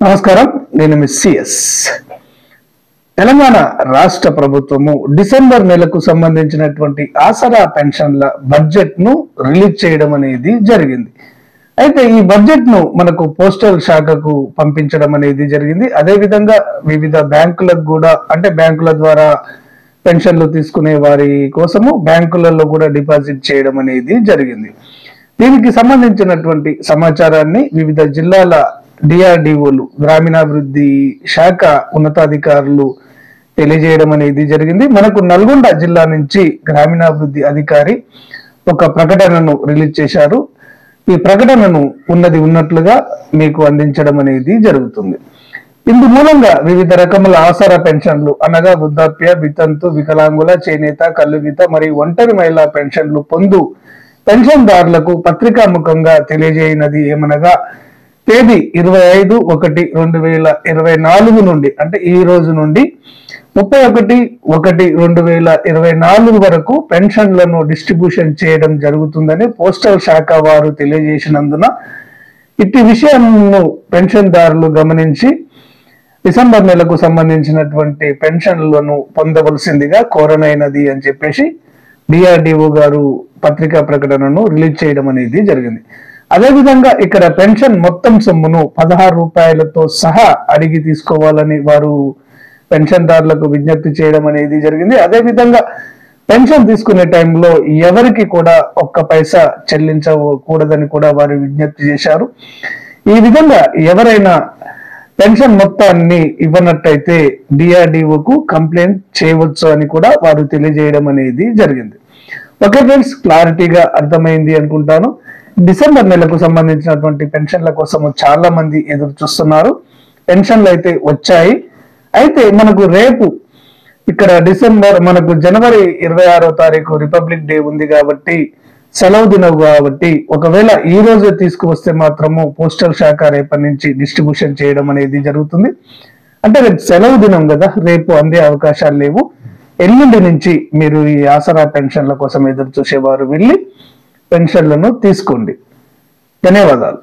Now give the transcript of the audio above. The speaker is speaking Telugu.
నమస్కారం, నేను మిస్ తెలంగాణ రాష్ట్ర ప్రభుత్వము డిసెంబర్ నెలకు సంబంధించినటువంటి ఆసరా పెన్షన్ల బడ్జెట్ ను రిలీజ్ చేయడం అనేది జరిగింది. అయితే ఈ బడ్జెట్ ను మనకు పోస్టల్ శాఖకు పంపించడం అనేది జరిగింది. అదే విధంగా వివిధ బ్యాంకులకు కూడా, అంటే బ్యాంకుల ద్వారా పెన్షన్లు తీసుకునే వారి కోసము బ్యాంకులలో కూడా డిపాజిట్ చేయడం అనేది జరిగింది. దీనికి సంబంధించినటువంటి సమాచారాన్ని వివిధ జిల్లాల డిఆర్డిఓలు, గ్రామీణాభివృద్ధి శాఖ ఉన్నతాధికారులు తెలియజేయడం అనేది జరిగింది. మనకు నల్గొండ జిల్లా నుంచి గ్రామీణాభివృద్ధి అధికారి ఒక ప్రకటనను రిలీజ్ చేశారు. ఈ ప్రకటనను ఉన్నట్లుగా మీకు అందించడం అనేది జరుగుతుంది. ఇందు మూలంగా వివిధ రకముల ఆసరా పెన్షన్లు అనగా వృద్ధాప్య, వితంతు, వికలాంగుల, చేనేత, కల్లుగీత మరియు ఒంటరి మహిళా పెన్షన్లు పొందు పెన్షన్దారులకు పత్రికాముఖంగా తెలియజేయనది ఏమనగా, తేదీ 25/1/2024 నుండి, అంటే ఈ రోజు నుండి 31/1/2024 వరకు పెన్షన్లను డిస్ట్రిబ్యూషన్ చేయడం జరుగుతుందని పోస్టల్ శాఖ వారు తెలియజేసినందున ఇట్టి విషయాన్ని పెన్షన్దారులు గమనించి డిసెంబర్ నెలకు సంబంధించినటువంటి పెన్షన్లను పొందవలసిందిగా కోరనైనది అని చెప్పేసి డిఆర్డిఓ గారు పత్రికా ప్రకటనను రిలీజ్ చేయడం అనేది జరిగింది. అదేవిధంగా ఇక్కడ పెన్షన్ మొత్తం సొమ్మును 16 రూపాయలతో సహా అడిగి తీసుకోవాలని వారు పెన్షన్దారులకు విజ్ఞప్తి చేయడం అనేది జరిగింది. అదేవిధంగా పెన్షన్ తీసుకునే టైంలో ఎవరికి కూడా ఒక్క పైసా చెల్లించకూడదని కూడా వారు విజ్ఞప్తి చేశారు. ఈ విధంగా ఎవరైనా పెన్షన్ మొత్తాన్ని ఇవ్వనట్టయితే డిఆర్డిఓకు కంప్లైంట్ చేయవచ్చు అని కూడా వారు తెలియజేయడం అనేది జరిగింది. ఓకే ఫ్రెండ్స్, క్లారిటీగా అర్థమైంది అనుకుంటాను. డిసెంబర్ నెలకు సంబంధించినటువంటి పెన్షన్ల కోసము చాలా మంది ఎదురు చూస్తున్నారు. పెన్షన్లు అయితే వచ్చాయి. అయితే మనకు రేపు ఇక్కడ మనకు జనవరి 26వ తారీఖు రిపబ్లిక్ డే ఉంది కాబట్టి, సెలవు దినం కాబట్టి, ఒకవేళ ఈ రోజు తీసుకువస్తే మాత్రము పోస్టల్ శాఖ రేపటి నుంచి డిస్ట్రిబ్యూషన్ చేయడం అనేది జరుగుతుంది. అంటే రేపు సెలవు దినం కదా, రేపు అందే అవకాశాలు లేవు. ఎల్లుండి నుంచి మీరు ఈ ఆసరా పెన్షన్ల కోసం ఎదురు చూసేవారు వెళ్ళి పెన్షన్లను తీసుకోండి. ధన్యవాదాలు.